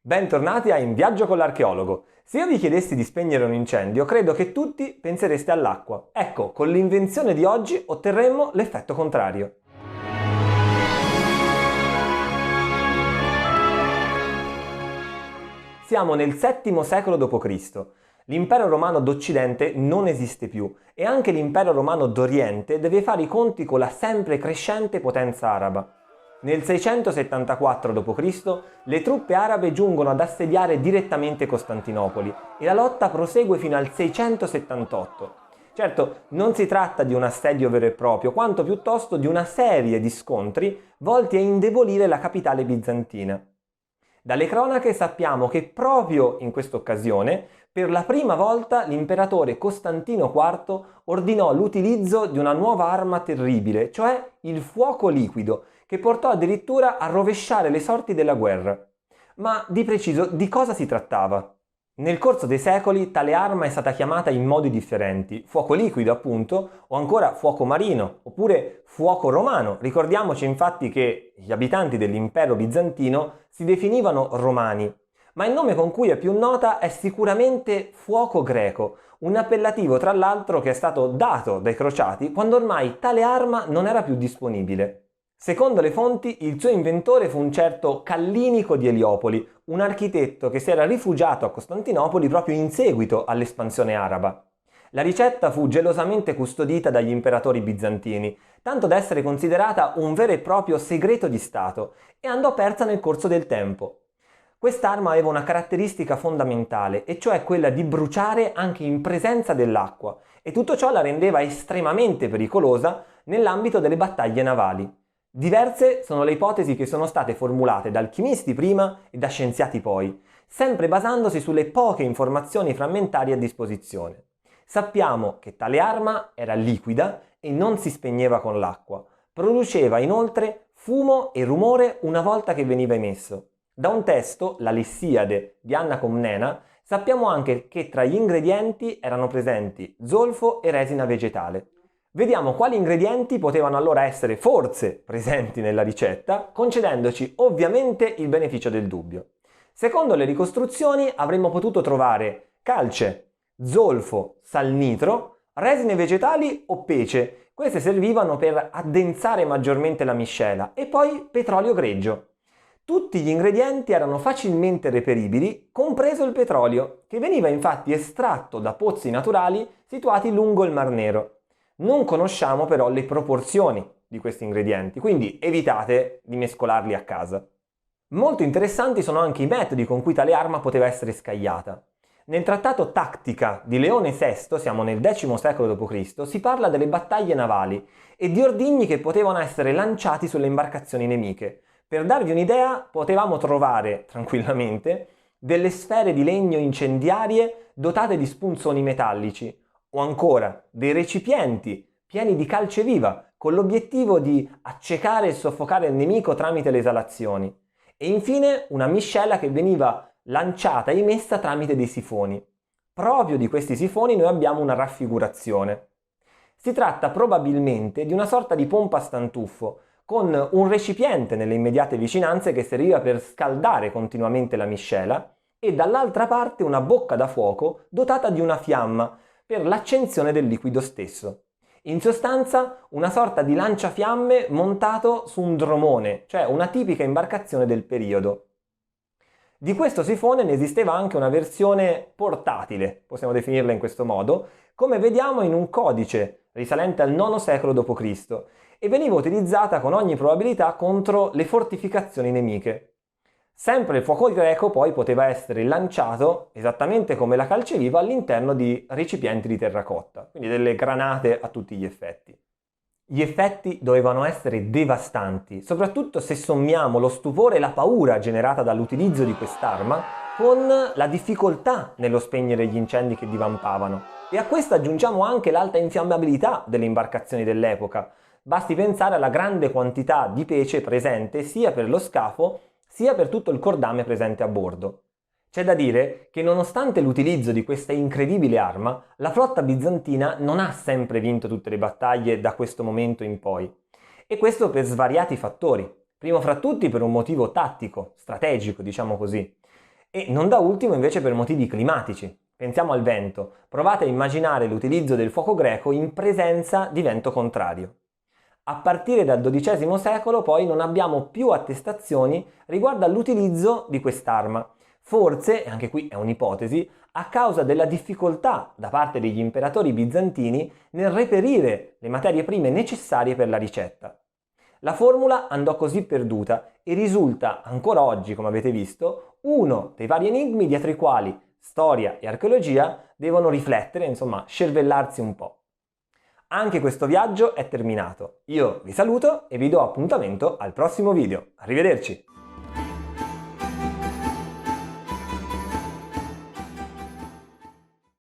Bentornati a In Viaggio con l'Archeologo. Se io vi chiedessi di spegnere un incendio, credo che tutti pensereste all'acqua. Ecco, con l'invenzione di oggi otterremmo l'effetto contrario. Siamo nel VII secolo d.C. L'impero romano d'Occidente non esiste più e anche l'impero romano d'Oriente deve fare i conti con la sempre crescente potenza araba. Nel 674 d.C. le truppe arabe giungono ad assediare direttamente Costantinopoli e la lotta prosegue fino al 678. Certo, non si tratta di un assedio vero e proprio, quanto piuttosto di una serie di scontri volti a indebolire la capitale bizantina. Dalle cronache sappiamo che proprio in questa occasione, per la prima volta, l'imperatore Costantino IV ordinò l'utilizzo di una nuova arma terribile, cioè il fuoco liquido, che portò addirittura a rovesciare le sorti della guerra. Ma di preciso di cosa si trattava? Nel corso dei secoli tale arma è stata chiamata in modi differenti, fuoco liquido appunto, o ancora fuoco marino, oppure fuoco romano. Ricordiamoci infatti che gli abitanti dell'impero bizantino si definivano romani, ma il nome con cui è più nota è sicuramente fuoco greco, un appellativo tra l'altro che è stato dato dai crociati quando ormai tale arma non era più disponibile. Secondo le fonti, il suo inventore fu un certo Callinico di Eliopoli, un architetto che si era rifugiato a Costantinopoli proprio in seguito all'espansione araba. La ricetta fu gelosamente custodita dagli imperatori bizantini, tanto da essere considerata un vero e proprio segreto di Stato, e andò persa nel corso del tempo. Quest'arma aveva una caratteristica fondamentale, e cioè quella di bruciare anche in presenza dell'acqua, e tutto ciò la rendeva estremamente pericolosa nell'ambito delle battaglie navali. Diverse sono le ipotesi che sono state formulate da alchimisti prima e da scienziati poi, sempre basandosi sulle poche informazioni frammentarie a disposizione. Sappiamo che tale arma era liquida e non si spegneva con l'acqua, produceva inoltre fumo e rumore una volta che veniva emesso. Da un testo, la Lessiade di Anna Comnena, sappiamo anche che tra gli ingredienti erano presenti zolfo e resina vegetale. Vediamo quali ingredienti potevano allora essere forse presenti nella ricetta, concedendoci ovviamente il beneficio del dubbio. Secondo le ricostruzioni avremmo potuto trovare calce, zolfo, salnitro, resine vegetali o pece. Queste servivano per addensare maggiormente la miscela, e poi petrolio greggio. Tutti gli ingredienti erano facilmente reperibili, compreso il petrolio, che veniva infatti estratto da pozzi naturali situati lungo il Mar Nero. Non conosciamo però le proporzioni di questi ingredienti, quindi evitate di mescolarli a casa. Molto interessanti sono anche i metodi con cui tale arma poteva essere scagliata. Nel trattato Tactica di Leone VI, siamo nel X secolo d.C., si parla delle battaglie navali e di ordigni che potevano essere lanciati sulle imbarcazioni nemiche. Per darvi un'idea, potevamo trovare tranquillamente delle sfere di legno incendiarie dotate di spunzoni metallici, o ancora dei recipienti pieni di calce viva con l'obiettivo di accecare e soffocare il nemico tramite le esalazioni, e infine una miscela che veniva lanciata e emessa tramite dei sifoni. Proprio di questi sifoni noi abbiamo una raffigurazione. Si tratta probabilmente di una sorta di pompa a stantuffo con un recipiente nelle immediate vicinanze che serviva per scaldare continuamente la miscela, e dall'altra parte una bocca da fuoco dotata di una fiamma per l'accensione del liquido stesso. In sostanza, una sorta di lanciafiamme montato su un dromone, cioè una tipica imbarcazione del periodo. Di questo sifone ne esisteva anche una versione portatile, possiamo definirla in questo modo, come vediamo in un codice risalente al IX secolo d.C., e veniva utilizzata con ogni probabilità contro le fortificazioni nemiche. Sempre il fuoco greco poi poteva essere lanciato, esattamente come la calceviva, all'interno di recipienti di terracotta, quindi delle granate a tutti gli effetti. Gli effetti dovevano essere devastanti, soprattutto se sommiamo lo stupore e la paura generata dall'utilizzo di quest'arma con la difficoltà nello spegnere gli incendi che divampavano. E a questo aggiungiamo anche l'alta infiammabilità delle imbarcazioni dell'epoca. Basti pensare alla grande quantità di pece presente sia per lo scafo sia per tutto il cordame presente a bordo. C'è da dire che nonostante l'utilizzo di questa incredibile arma, la flotta bizantina non ha sempre vinto tutte le battaglie da questo momento in poi. E questo per svariati fattori. Primo fra tutti per un motivo tattico, strategico, diciamo così. E non da ultimo invece per motivi climatici. Pensiamo al vento. Provate a immaginare l'utilizzo del fuoco greco in presenza di vento contrario. A partire dal XII secolo poi non abbiamo più attestazioni riguardo all'utilizzo di quest'arma. Forse, e anche qui è un'ipotesi, a causa della difficoltà da parte degli imperatori bizantini nel reperire le materie prime necessarie per la ricetta. La formula andò così perduta e risulta ancora oggi, come avete visto, uno dei vari enigmi dietro i quali storia e archeologia devono riflettere, insomma, scervellarsi un po'. Anche questo viaggio è terminato. Io vi saluto e vi do appuntamento al prossimo video. Arrivederci!